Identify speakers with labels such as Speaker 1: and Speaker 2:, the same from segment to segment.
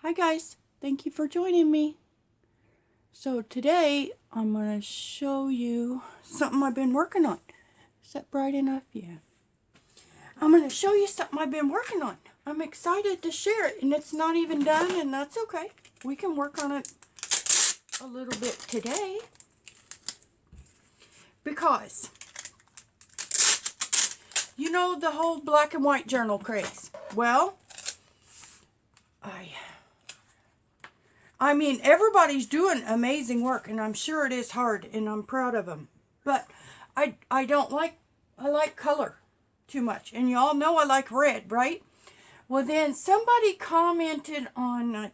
Speaker 1: Hi guys, thank you for joining me. So today I'm going to show you something I've been working on. Is that bright enough? Yeah. I'm going to show you something I've been working on. I'm excited to share it, and it's not even done, and that's okay. We can work on it a little bit today because you know the whole black and white journal craze. Well, I mean, everybody's doing amazing work, and I'm sure it is hard, and I'm proud of them. But I don't like, I like color too much. And you all know I like red, right? Well, then somebody commented on,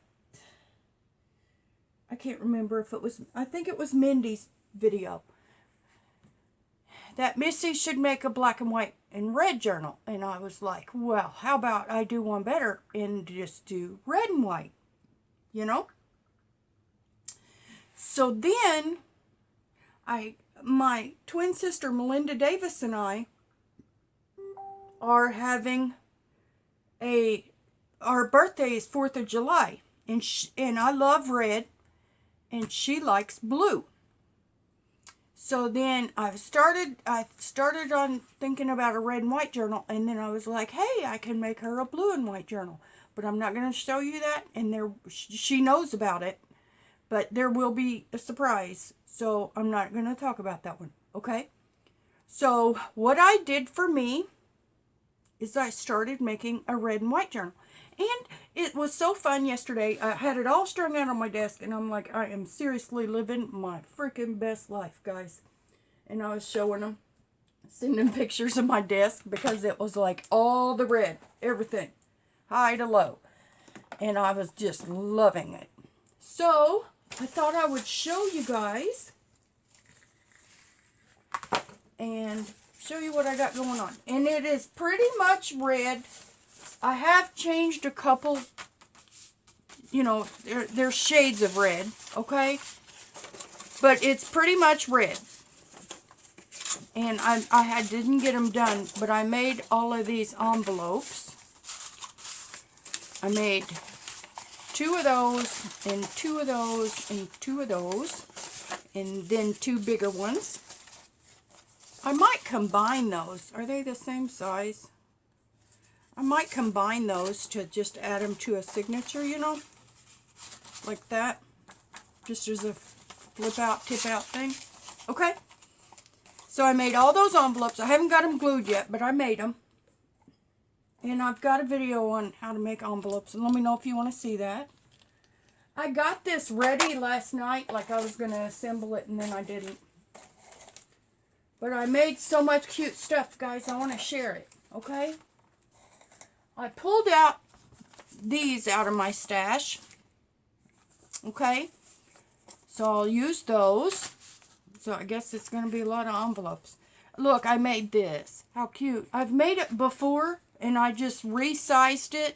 Speaker 1: I can't remember if it was, I think it was Mindy's video, that Missy should make a black and white and red journal. And I was like, well, how about I do one better and just do red and white, you know? So then my twin sister Melinda Davis and I are having our birthday is 4th of July, and I love red and she likes blue. So then I started on thinking about a red and white journal, and then I was like, hey, I can make her a blue and white journal. But I'm not going to show you that, and she knows about it. But there will be a surprise, so I'm not going to talk about that one, okay? So what I did for me is I started making a red and white journal. And it was so fun yesterday. I had it all strung out on my desk, and I'm like, I am seriously living my freaking best life, guys. And I was showing them, sending pictures of my desk, because it was like all the red, everything, high to low. And I was just loving it. So I thought I would show you guys and show you what I got going on. And it is pretty much red. I have changed a couple, you know, there's shades of red, okay? But it's pretty much red. And I didn't get them done, but I made all of these envelopes. I made 2 of those, and 2 of those, and 2 of those, and then 2 bigger ones. I might combine those. Are they the same size? I might combine those to just add them to a signature, you know, like that. Just as a flip out, tip out thing. Okay. So I made all those envelopes. I haven't got them glued yet, but I made them. And I've got a video on how to make envelopes, and let me know if you want to see that. I got this ready last night, like I was going to assemble it, and then I didn't. But I made so much cute stuff, guys, I want to share it, okay? I pulled out these out of my stash, okay? So I'll use those. So I guess it's going to be a lot of envelopes. Look, I made this. How cute. I've made it before, and I just resized it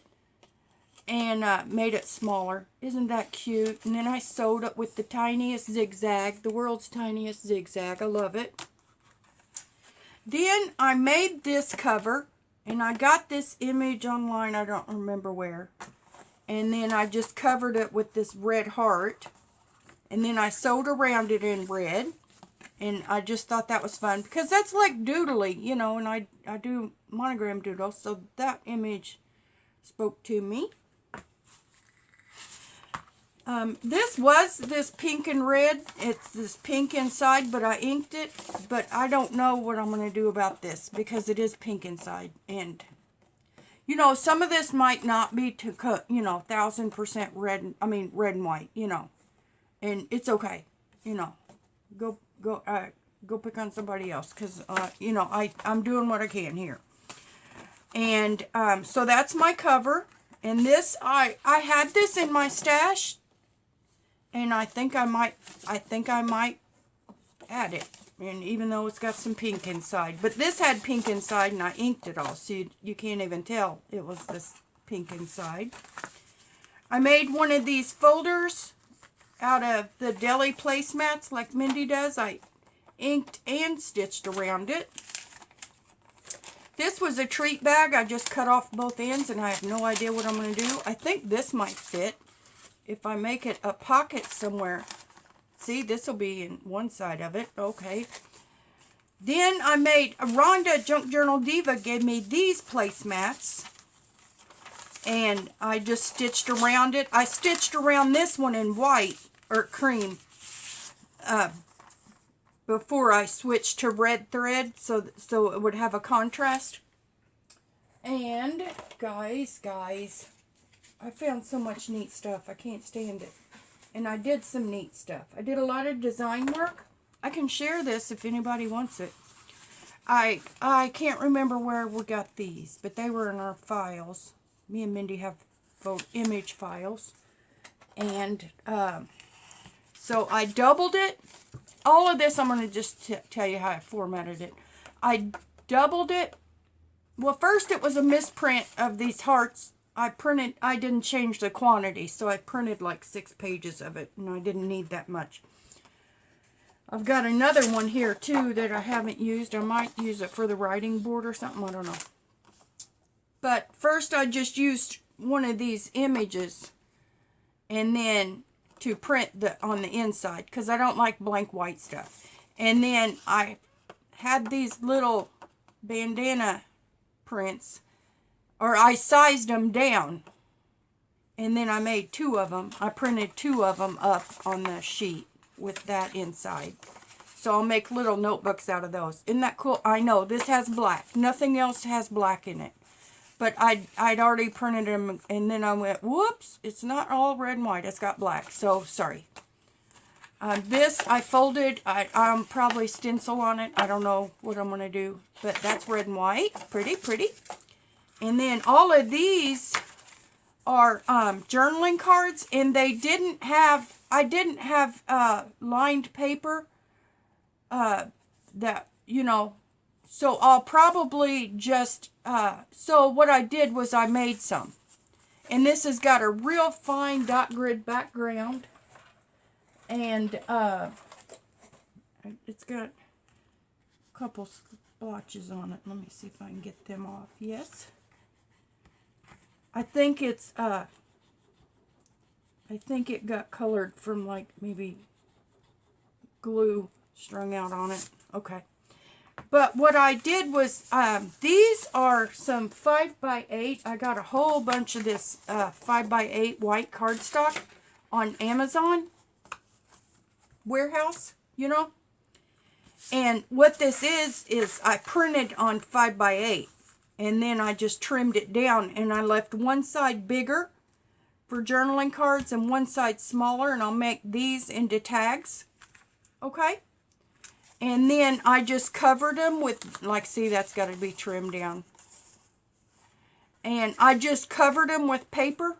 Speaker 1: and made it smaller. Isn't that cute? And then I sewed it with the tiniest zigzag, the world's tiniest zigzag. I love it. Then I made this cover, and I got this image online, I don't remember where. And then I just covered it with this red heart, and then I sewed around it in red. And I just thought that was fun, because that's like doodly, you know, and I do monogram doodles, so that image spoke to me. This was this pink and red. It's this pink inside, but I inked it. But I don't know what I'm going to do about this, because it is pink inside. And, you know, some of this might not be to cut, you know, 1000% red, red and white, you know. And it's okay, you know. Go pick on somebody else, because, you know, I'm doing what I can here. And so that's my cover. And this, I had this in my stash, and I think I might add it. And even though it's got some pink inside, but this had pink inside, and I inked it all, so you can't even tell it was this pink inside. I made one of these folders out of the deli placemats like Mindy does. I inked and stitched around it. This was a treat bag. I just cut off both ends, and I have no idea what I'm going to do. I think this might fit. if I make it a pocket somewhere, see, this will be in one side of it. Okay. Then I made, Rhonda Junk Journal Diva gave me these placemats. And I just stitched around it. I stitched around this one in white, or cream, before I switched to red thread, so it would have a contrast. And, guys, I found so much neat stuff. I can't stand it. And I did some neat stuff. I did a lot of design work. I can share this if anybody wants it. I can't remember where we got these, but they were in our files. Me and Mindy have image files. And so I doubled it. All of this, I'm going to just tell you how I formatted it. I doubled it. Well, first it was a misprint of these hearts. I didn't change the quantity, so I printed like 6 pages of it, and I didn't need that much. I've got another one here, too, that I haven't used. I might use it for the writing board or something. I don't know. But first I just used one of these images and then to print on the inside, because I don't like blank white stuff. And then I had these little bandana prints, or I sized them down, and then I made 2 of them. I printed 2 of them up on the sheet with that inside. So I'll make little notebooks out of those. Isn't that cool? I know, this has black. Nothing else has black in it. But I'd already printed them, and then I went, whoops, it's not all red and white. It's got black. So, sorry. This, I folded. I'm probably stencil on it. I don't know what I'm going to do. But that's red and white. Pretty, pretty. And then all of these are journaling cards. And they didn't have, I didn't have lined paper that, you know. So I'll probably just, so what I did was I made some. And this has got a real fine dot grid background. And it's got a couple splotches on it. Let me see if I can get them off. Yes. I think it's, I think it got colored from like maybe glue strung out on it. Okay. But what I did was, these are some 5x8. I got a whole bunch of this 5x8 white cardstock on Amazon warehouse, you know. And what this is I printed on 5x8. And then I just trimmed it down. And I left one side bigger for journaling cards and one side smaller. And I'll make these into tags. Okay. And then I just covered them with, like, see, that's got to be trimmed down. And I just covered them with paper.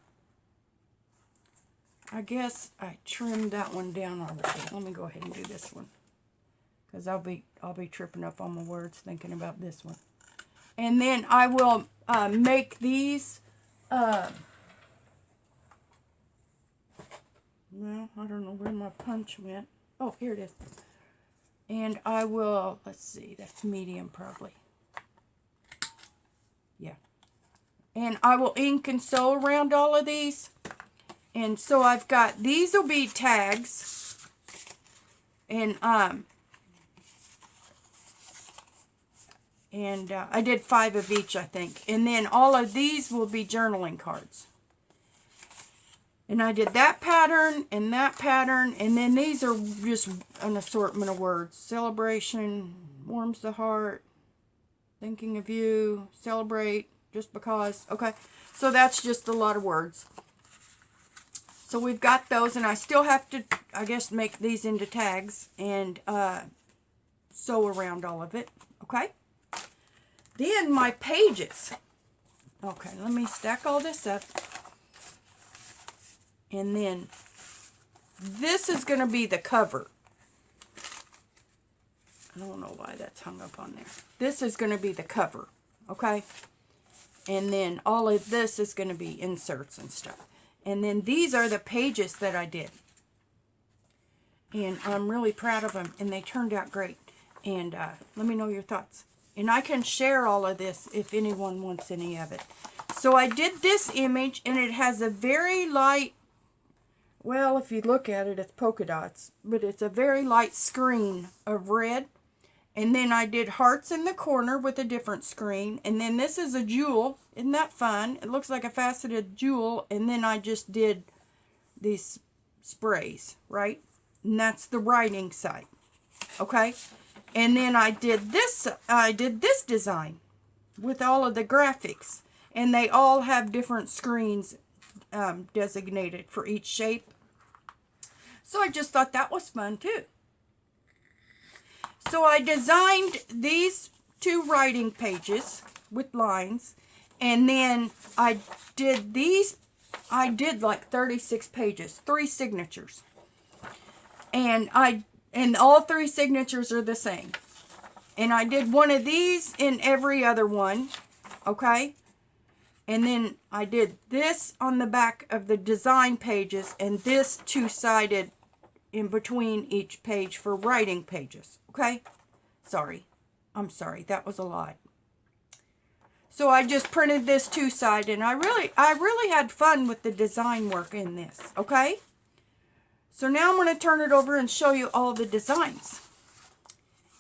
Speaker 1: I guess I trimmed that one down already. Let me go ahead and do this one, because I'll be tripping up on my words thinking about this one. And then I will make these. Well, I don't know where my punch went. Oh, here it is. And I will, let's see, that's medium probably. Yeah. And I will ink and sew around all of these. And so I've got, these will be tags. And I did 5 of each, I think. And then all of these will be journaling cards. And I did that pattern, and then these are just an assortment of words. Celebration, warms the heart, thinking of you, celebrate, just because. Okay, so that's just a lot of words. So we've got those, and I still have to, I guess, make these into tags and sew around all of it. Okay, then my pages. Okay, let me stack all this up. And then this is going to be the cover. I don't know why that's hung up on there. This is going to be the cover, okay? And then all of this is going to be inserts and stuff. And then these are the pages that I did. And I'm really proud of them, and they turned out great. And let me know your thoughts. And I can share all of this if anyone wants any of it. So I did this image, and it has a very light well, if you look at it, it's polka dots, but it's a very light screen of red. And then I did hearts in the corner with a different screen. And then this is a jewel. Isn't that fun? It looks like a faceted jewel. And then I just did these sprays, right? And that's the writing side. Okay? And then I did this design with all of the graphics. And they all have different screens designated for each shape. So I just thought that was fun too. So I designed these 2 writing pages with lines, and then I did like 36 pages, 3 signatures. And all 3 signatures are the same. And I did one of these in every other one, okay? And then I did this on the back of the design pages, and this 2-sided in between each page for writing pages. Okay? I'm sorry. That was a lot. So I just printed this 2-sided, and I really had fun with the design work in this. Okay? So now I'm going to turn it over and show you all the designs.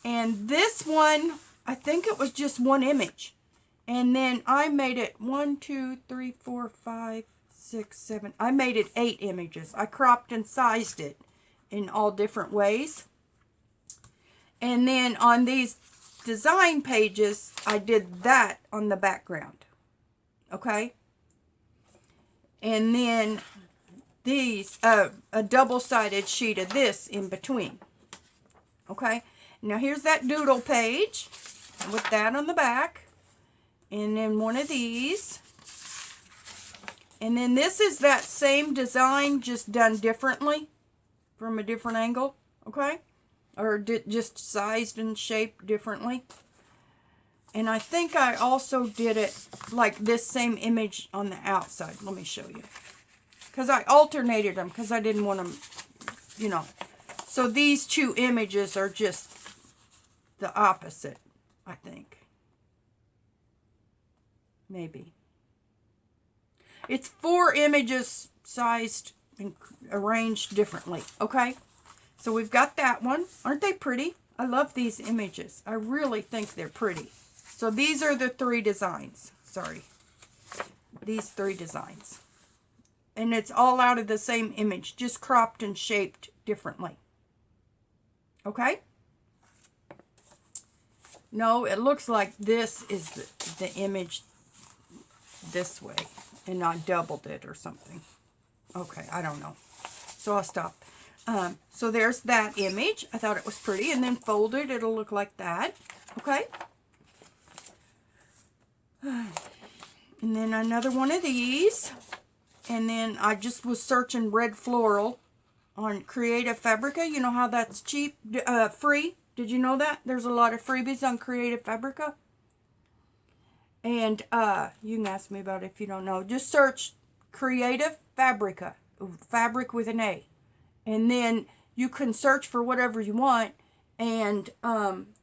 Speaker 1: And this one, I think it was just 1 image. And then I made it 1, 2, 3, 4, 5, 6, 7. I made it 8 images. I cropped and sized it in all different ways. And then on these design pages, I did that on the background. Okay? And then these, a double-sided sheet of this in between. Okay? Now here's that doodle page with that on the back. And then one of these. And then this is that same design, just done differently from a different angle, okay? Or just sized and shaped differently. And I think I also did it like this same image on the outside. Let me show you. Because I alternated them because I didn't want them, you know. So these 2 images are just the opposite, I think. Maybe. It's 4 images sized and arranged differently. Okay? So we've got that one. Aren't they pretty? I love these images. I really think they're pretty. So these are the 3 designs. Sorry. These 3 designs. And it's all out of the same image, just cropped and shaped differently. Okay? No, it looks like this is the image this way, and I doubled it or something. Okay, I don't know. So I'll stop. So there's that image. I thought it was pretty, and then folded, it'll look like that. Okay. And then another one of these. And then I just was searching red floral on Creative Fabrica. You know how that's cheap, free? Did you know that? There's a lot of freebies on Creative Fabrica. And you can ask me about it if you don't know. Just search Creative Fabrica, fabric with an A. And then you can search for whatever you want. And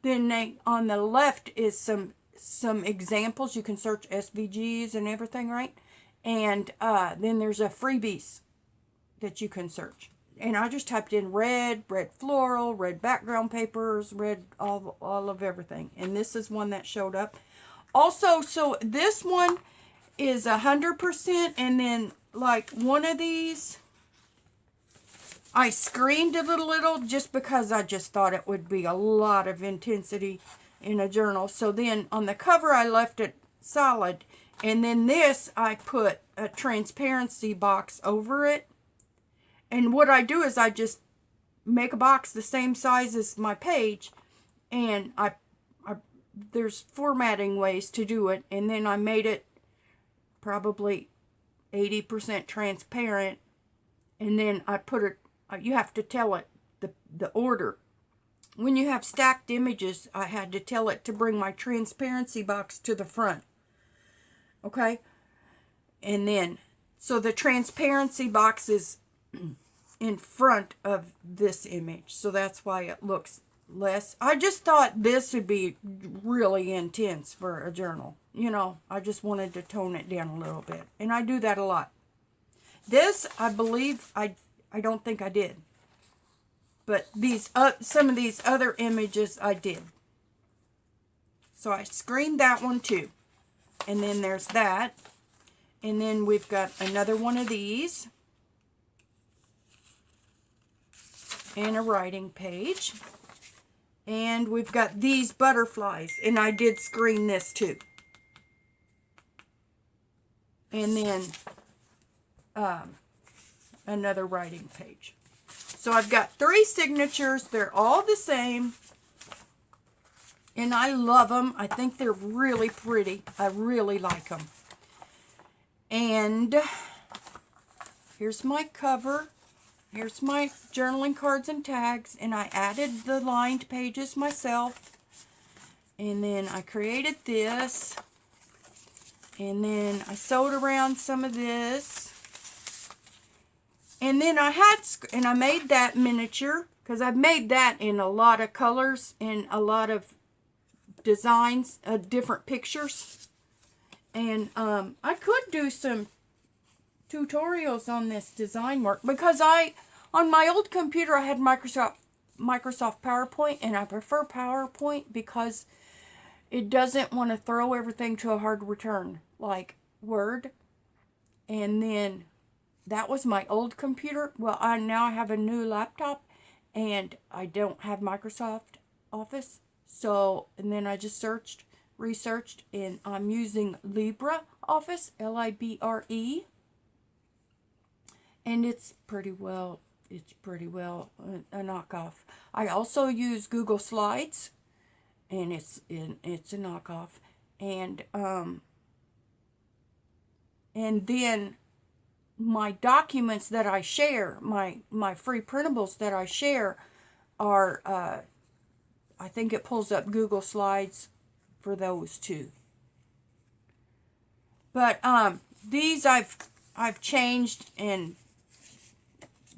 Speaker 1: then on the left is some examples. You can search SVGs and everything, right? And then there's a freebies that you can search. And I just typed in red floral, red background papers, red all of everything. And this is one that showed up. Also, so this one is 100%, and then like one of these, I screened it a little just because I just thought it would be a lot of intensity in a journal. So then on the cover, I left it solid. And then this, I put a transparency box over it. And what I do is I just make a box the same size as my page, and there's formatting ways to do it, and then I made it probably 80% transparent, and then I put it, you have to tell it the order. When you have stacked images, I had to tell it to bring my transparency box to the front. Okay? And then, so the transparency box is in front of this image, so that's why it looks less. I just thought this would be really intense for a journal. You know, I just wanted to tone it down a little bit. And I do that a lot. This, I believe, I I don't think I did. But these some of these other images I did. So I screened that one too. And then there's that. And then we've got another one of these. And a writing page. And we've got these butterflies. And I did screen this too. And then another writing page. So I've got 3 signatures. They're all the same. And I love them. I think they're really pretty. I really like them. And here's my cover. Here's my journaling cards and tags. And I added the lined pages myself. And then I created this. And then I sewed around some of this. And then I made that miniature, because I've made that in a lot of colors and a lot of designs, different pictures. And I could do some tutorials on this design work, because on my old computer I had Microsoft PowerPoint, and I prefer PowerPoint because it doesn't want to throw everything to a hard return like Word. And then that was my old computer. Well, now I have a new laptop, and I don't have Microsoft Office. So, and then I just researched, and I'm using LibreOffice, Libre. And it's pretty well a knockoff. I also use Google Slides, and it's a knockoff. And then my documents that I share, my free printables that I share are, I think it pulls up Google Slides for those too. But these I've changed and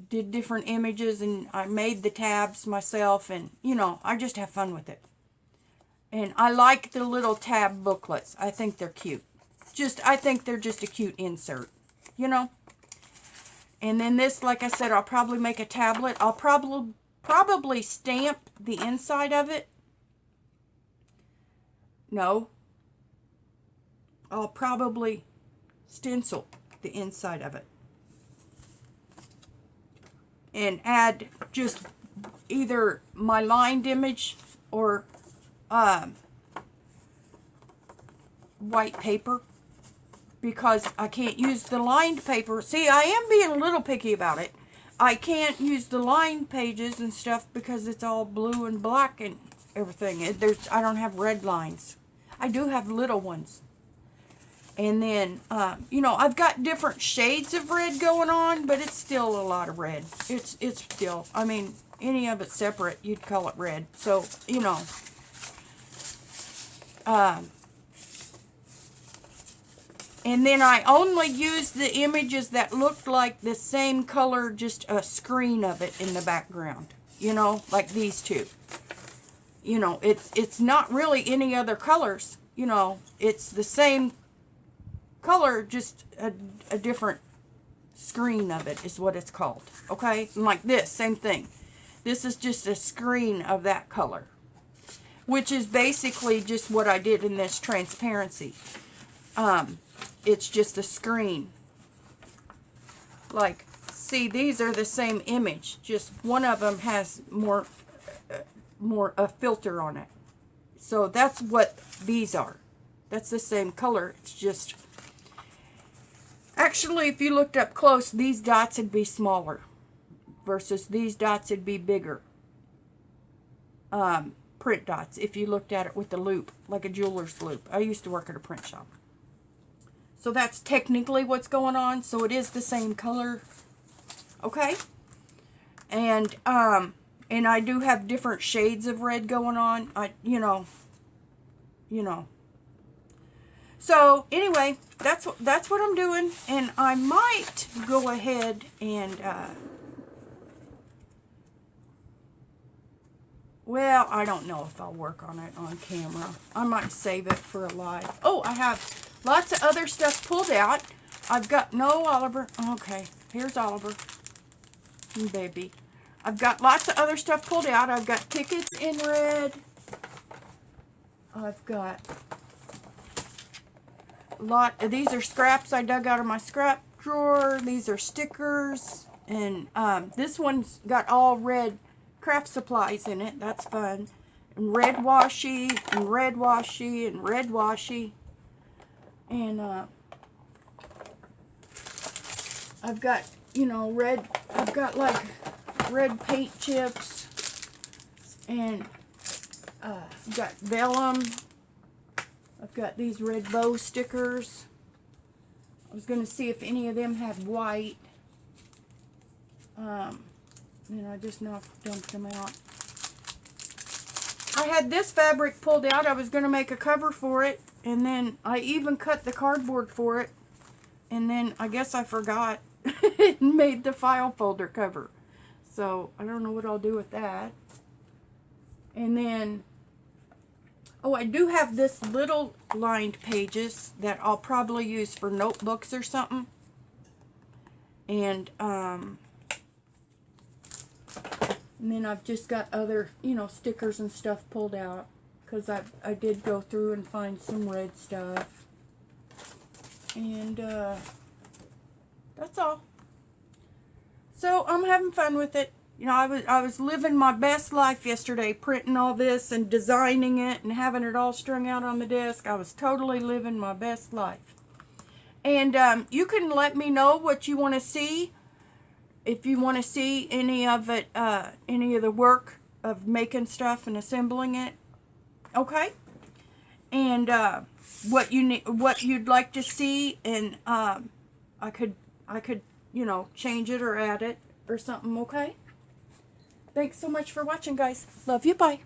Speaker 1: did different images, and I made the tabs myself, and I just have fun with it. And I like the little tab booklets. I think they're cute. I think they're just a cute insert, And then this, like I said, I'll probably make a tablet. I'll probably stamp the inside of it. No. I'll probably stencil the inside of it. And add just either my lined image or white paper, because I can't use the lined paper. See, I am being a little picky about it. I can't use the lined pages and stuff because it's all blue and black and everything. I don't have red lines. I do have little ones. And then, I've got different shades of red going on, but it's still a lot of red. It's still, any of it separate, you'd call it red. So, and then I only used the images that looked like the same color, just a screen of it in the background. Like these two. It's not really any other colors. It's the same color, just a different screen of it is what it's called. Okay? And like this, same thing. This is just a screen of that color, which is basically just what I did in this transparency. It's just a screen. Like, see, these are the same image. Just one of them has more a filter on it. So that's what these are. That's the same color. It's just, actually, if you looked up close, these dots would be smaller versus these dots would be bigger. Print dots, if you looked at it with the loop, like a jeweler's loop. I used to work at a print shop. So that's technically what's going on. So it is the same color. Okay? And I do have different shades of red going on. So anyway, that's what I'm doing, and I might go ahead and well, I don't know if I'll work on it on camera. I might save it for a live. Oh, I have lots of other stuff pulled out. I've got no Oliver. Okay, here's Oliver. baby. I've got lots of other stuff pulled out. I've got tickets in red. I've got a lot. These are scraps I dug out of my scrap drawer. These are stickers. And this one's got all red craft supplies in it. That's fun. And red washi, and red washi, and red washi. And I've got, you know, red, I've got like red paint chips. And I've got vellum. I've got these red bow stickers. I was going to see if any of them had white. And I just dumped them out. I had this fabric pulled out. I was going to make a cover for it. And then I even cut the cardboard for it. And then I guess I forgot and made the file folder cover. So I don't know what I'll do with that. And then, oh, I do have this little lined pages that I'll probably use for notebooks or something. And then I've just got other, you know, stickers and stuff pulled out. Because I did go through and find some red stuff. And that's all. So I'm having fun with it. You know, I was living my best life yesterday, printing all this and designing it and having it all strung out on the desk. I was totally living my best life. And you can let me know what you want to see. If you want to see any of it, any of the work of making stuff and assembling it, okay? And what you'd like to see, and I could, you know, change it or add it or something, okay? Thanks so much for watching, guys. Love you. Bye.